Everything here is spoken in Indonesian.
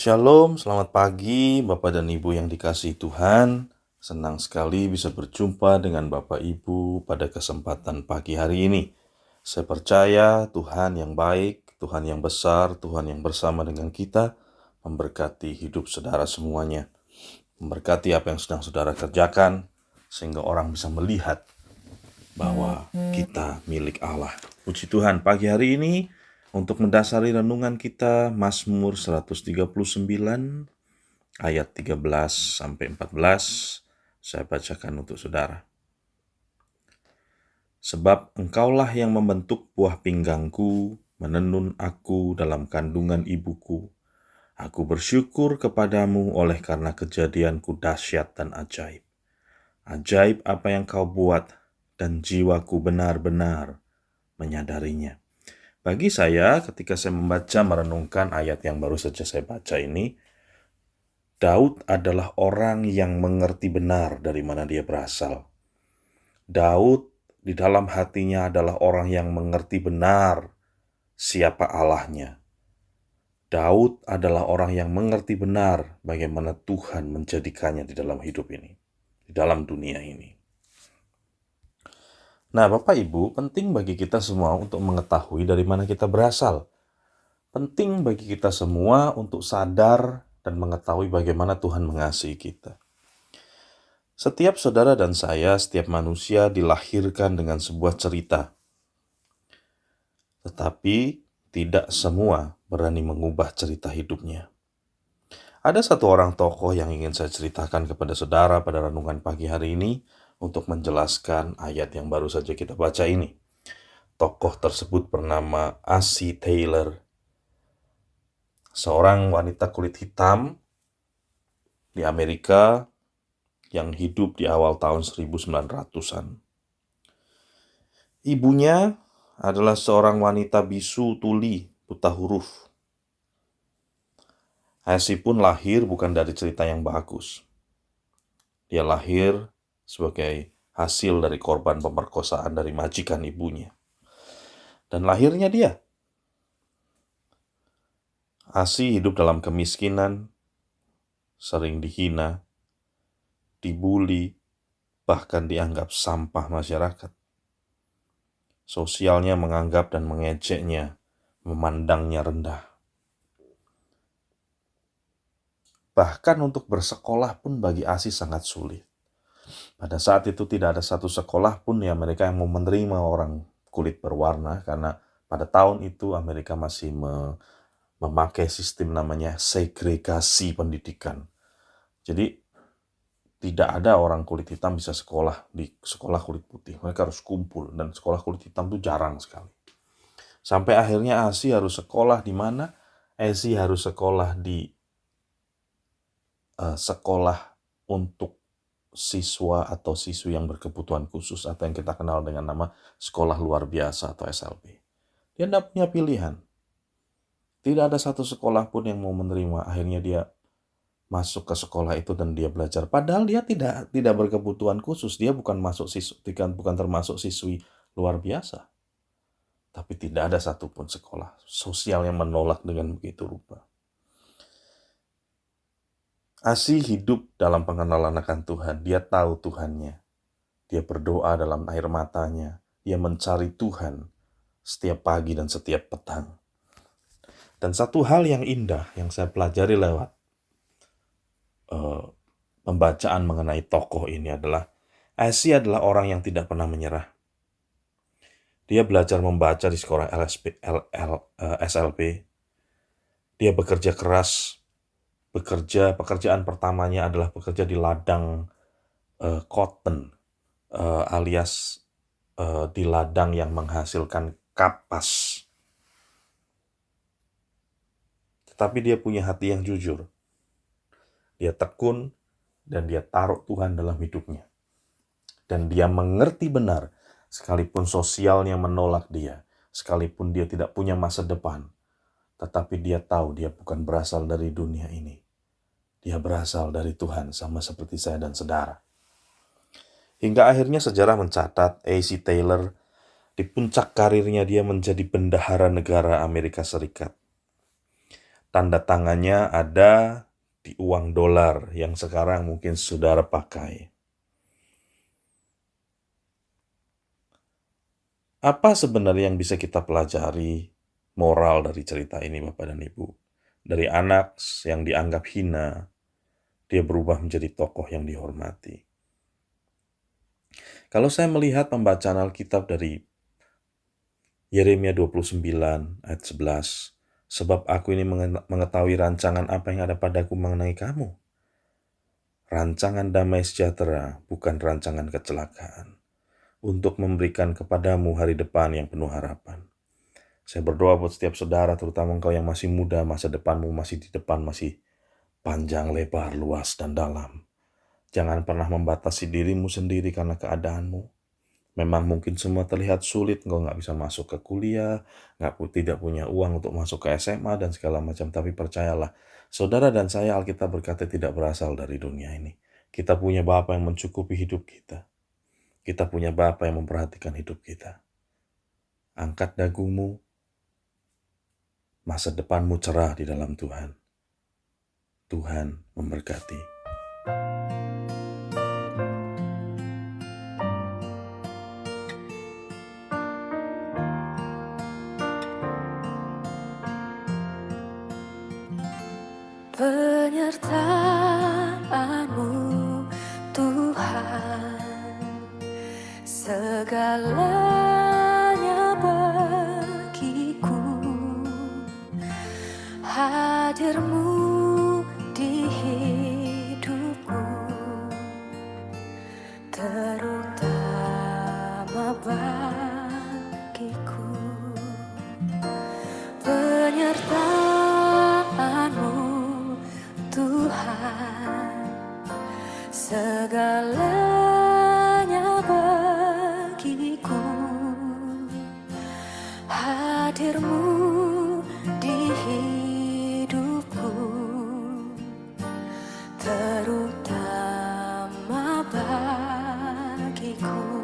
Shalom, selamat pagi Bapak dan Ibu yang dikasihi Tuhan. Senang sekali bisa berjumpa dengan Bapak Ibu pada kesempatan pagi hari ini. Saya percaya Tuhan yang baik, Tuhan yang besar, Tuhan yang bersama dengan kita, memberkati hidup saudara semuanya. Memberkati apa yang sedang saudara kerjakan, sehingga orang bisa melihat bahwa kita milik Allah. Puji Tuhan, pagi hari ini untuk mendasari renungan kita Mazmur 139 ayat 13 sampai 14 saya bacakan untuk saudara. Sebab engkaulah yang membentuk buah pinggangku, menenun aku dalam kandungan ibuku. Aku bersyukur kepadamu oleh karena kejadianku dahsyat dan ajaib. Ajaib apa yang kau buat, dan jiwaku benar-benar menyadarinya. Bagi saya, ketika saya membaca merenungkan ayat yang baru saja saya baca ini, Daud adalah orang yang mengerti benar dari mana dia berasal. Daud di dalam hatinya adalah orang yang mengerti benar siapa Allahnya. Daud adalah orang yang mengerti benar bagaimana Tuhan menjadikannya di dalam hidup ini, di dalam dunia ini. Nah, Bapak Ibu, penting bagi kita semua untuk mengetahui dari mana kita berasal. Penting bagi kita semua untuk sadar dan mengetahui bagaimana Tuhan mengasihi kita. Setiap saudara dan saya, setiap manusia dilahirkan dengan sebuah cerita. Tetapi tidak semua berani mengubah cerita hidupnya. Ada satu orang tokoh yang ingin saya ceritakan kepada saudara pada renungan pagi hari ini untuk menjelaskan ayat yang baru saja kita baca ini. Tokoh tersebut bernama Assi Taylor, seorang wanita kulit hitam di Amerika yang hidup di awal tahun 1900-an. Ibunya adalah seorang wanita bisu tuli, buta huruf. Assi pun lahir bukan dari cerita yang bagus. Dia lahir sebagai hasil dari korban pemerkosaan dari majikan ibunya. Dan lahirnya dia. Assi hidup dalam kemiskinan, sering dihina, dibuli, bahkan dianggap sampah masyarakat. Sosialnya menganggap dan mengejeknya, memandangnya rendah. Bahkan untuk bersekolah pun bagi Assi sangat sulit. Pada saat itu tidak ada satu sekolah pun di Amerika yang mau menerima orang kulit berwarna, karena pada tahun itu Amerika masih memakai sistem namanya segregasi pendidikan. Jadi tidak ada orang kulit hitam bisa sekolah di sekolah kulit putih. Mereka harus kumpul, dan sekolah kulit hitam itu jarang sekali. Sampai akhirnya Assi harus sekolah di mana? Assi harus sekolah di sekolah untuk siswa atau siswi yang berkebutuhan khusus, atau yang kita kenal dengan nama sekolah luar biasa atau SLB. Dia tidak punya pilihan. Tidak ada satu sekolah pun yang mau menerima. Akhirnya dia masuk ke sekolah itu dan dia belajar. Padahal dia tidak berkebutuhan khusus. Dia bukan termasuk siswi luar biasa. Tapi tidak ada satupun sekolah sosial yang menolak dengan begitu rupa. Assi hidup dalam pengenalan akan Tuhan. Dia tahu Tuhannya. Dia berdoa dalam air matanya. Dia mencari Tuhan setiap pagi dan setiap petang. Dan satu hal yang indah yang saya pelajari lewat pembacaan mengenai tokoh ini adalah Assi adalah orang yang tidak pernah menyerah. Dia belajar membaca di sekolah SLB. Dia bekerja keras. Pekerjaan pertamanya adalah bekerja di ladang cotton, alias di ladang yang menghasilkan kapas. Tetapi dia punya hati yang jujur. Dia tekun dan dia taruh Tuhan dalam hidupnya. Dan dia mengerti benar, sekalipun sosialnya menolak dia, sekalipun dia tidak punya masa depan, tetapi dia tahu dia bukan berasal dari dunia ini. Dia berasal dari Tuhan, sama seperti saya dan saudara. Hingga akhirnya sejarah mencatat Assi Taylor di puncak karirnya dia menjadi bendahara negara Amerika Serikat. Tanda tangannya ada di uang dolar yang sekarang mungkin saudara pakai. Apa sebenarnya yang bisa kita pelajari moral dari cerita ini, Bapak dan Ibu? Dari anak yang dianggap hina, dia berubah menjadi tokoh yang dihormati. Kalau saya melihat pembacaan Alkitab dari Yeremia 29 ayat 11, sebab aku ini mengetahui rancangan apa yang ada padaku mengenai kamu. Rancangan damai sejahtera, bukan rancangan kecelakaan, untuk memberikan kepadamu hari depan yang penuh harapan. Saya berdoa buat setiap saudara, terutama engkau yang masih muda, masa depanmu masih di depan, masih panjang, lebar, luas, dan dalam. Jangan pernah membatasi dirimu sendiri karena keadaanmu. Memang mungkin semua terlihat sulit, engkau nggak bisa masuk ke kuliah, tidak punya uang untuk masuk ke SMA, dan segala macam. Tapi percayalah, saudara dan saya, Alkitab berkata, tidak berasal dari dunia ini. Kita punya Bapa yang mencukupi hidup kita. Kita punya Bapa yang memperhatikan hidup kita. Angkat dagumu, masa depanmu cerah di dalam Tuhan. Tuhan memberkati. Penyertaan-Mu Tuhan, segalanya bagiku. Hadir-Mu di hidupku, terutama bagiku. Penyertaan-Mu Tuhan, segalanya bagiku. Hadir-Mu di hidupku, terutama bagiku.